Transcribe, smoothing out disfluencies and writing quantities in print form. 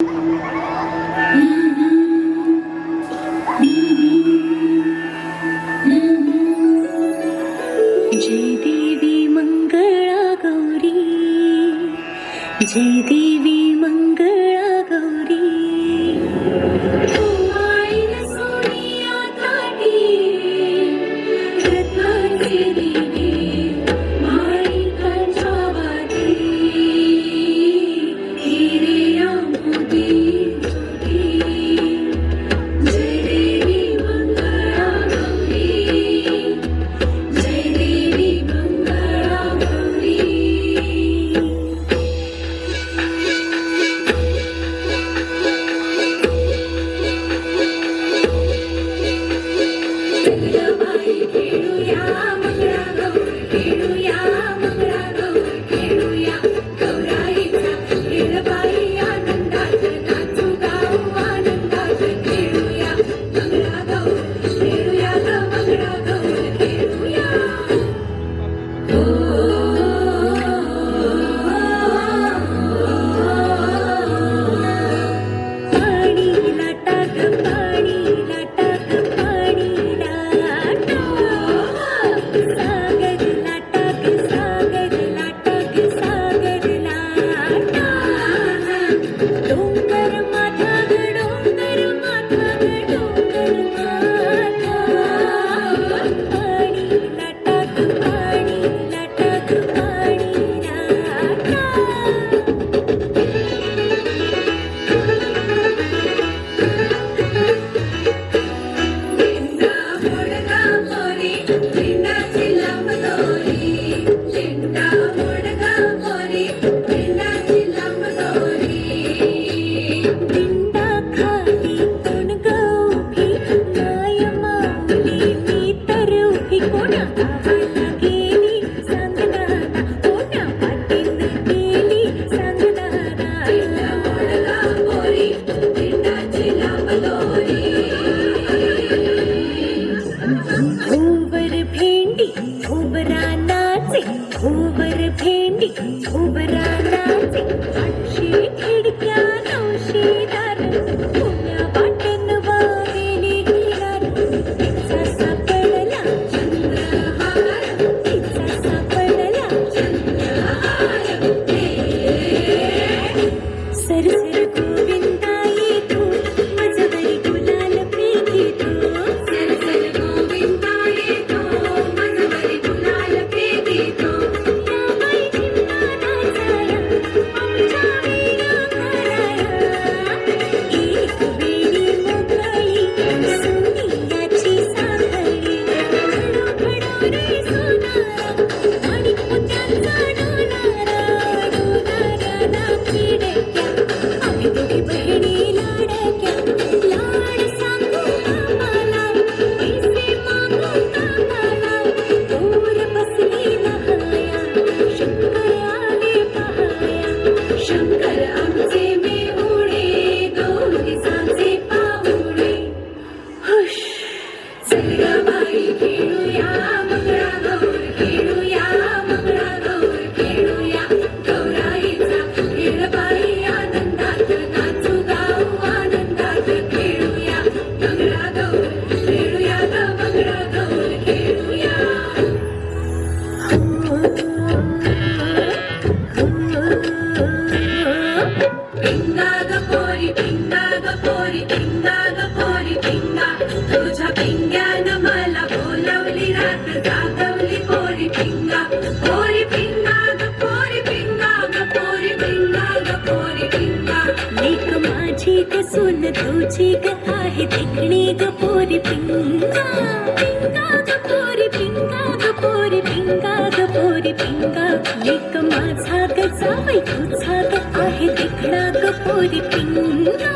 जय देवी मंगळा गौरी, जय देवी मंगळा गौरी. कुमारीन सोनिया ताटी, रत्नाची देवी माणिकांच्या वाटी, हिरे मोती ज्योती. जय देवी मंगळा गौरी, जय देवी मंगळा गौरी. मंगळाबाई खेळूया, मंगळा गौर खेळूया, मंगळा गौर खेळूया. गौराईचा खेळबाई आनंदात नाचू गाऊ आनंदात खेळूया. मंगळा गौर खेळूया ग, मंगळा गौर खेळूया. पाणी लाटा ग, पाणी लाटा ग, पाणी लाटा. सागर लाटा ग, सागर लाटा ग, सागर लाटा. डोंगर माथा ग, डोंगर माथा ग, डोंगर माथा. पाणी लाटा ग, पाणी लाटा ग, पाणी लाटा. लिंडा मोडगा मोरी, लिंडाची लांब दोरी. लिंडा मोडगा मोरी, लिंडाची लांब दोरी. लिंडा खाली कोण ग उभी, माय माऊली मी तर उभी. कोणा गावाला गेली सांगणारा, कोणा पाटील गेली सांगणारा. लिंडा मोडगा मोरी, लिंडाची लांब दोरी. उबर भेंडी उबरा नाचे, उबर भेंडी उबरा नाचे. 800 खिडक्या 900 दार, पुण्या वाटेन वावेली हिरार. तिचा सापडला चंद्रहार, तिचा सापडला चंद्रहार. सर सर गोविंदा येतो, मजवरी गुलाल पेकी तो. सर सर गोविंदा येतो, मजवरी गुलाल पेकी तो. या बाई चिंता नाचाया, आमच्या वेळा घराया. एक वेळी मोकळी सोनियाची साखळी. खडो रे सोनारा, माणिक मोत्यांचा डोलारा. डोलारा नाची डक्या, आम्ही दोघी बहिणी लाडक्या. लाड सांगू आम्हाला, पैसे मागू कामाला. दूर बसली लहाया, शंकर आले पहाया. शंकर आमचे मेहुणे, दोघी सांचे पाहुणे. हुश. चल ग बाई खेळूया, मंगळा गौर खेळूया, मंगळा गौर खेळूया. गौराईचा खेळबाई आनंदात नाचू गाऊ आनंदात खेळूया. मंगळा गौर खेळूया ग, मंगळा गौर खेळूया. पिंगा ग पोरी, पिंगा ग पोरी, पिंगा ग पोरी पिंगा. तुझ्या पिंग्यानं मला बोलवली रात, जागवली पोरी पिंगा. पोरी पिंगा ग, पोरी पिंगा ग, पोरी पिंगा ग, पोरी पिंगा. लेक माझी ग सून तुझी ग आहे देखणी ग पोरी पिंगा. पिंगा ग पोरी पिंगा ग, पोरी पिंगा ग, पोरी पिंगा. लेक माझा ग जावई तुझा ग आहे देखणा ग पोरी पिंगा.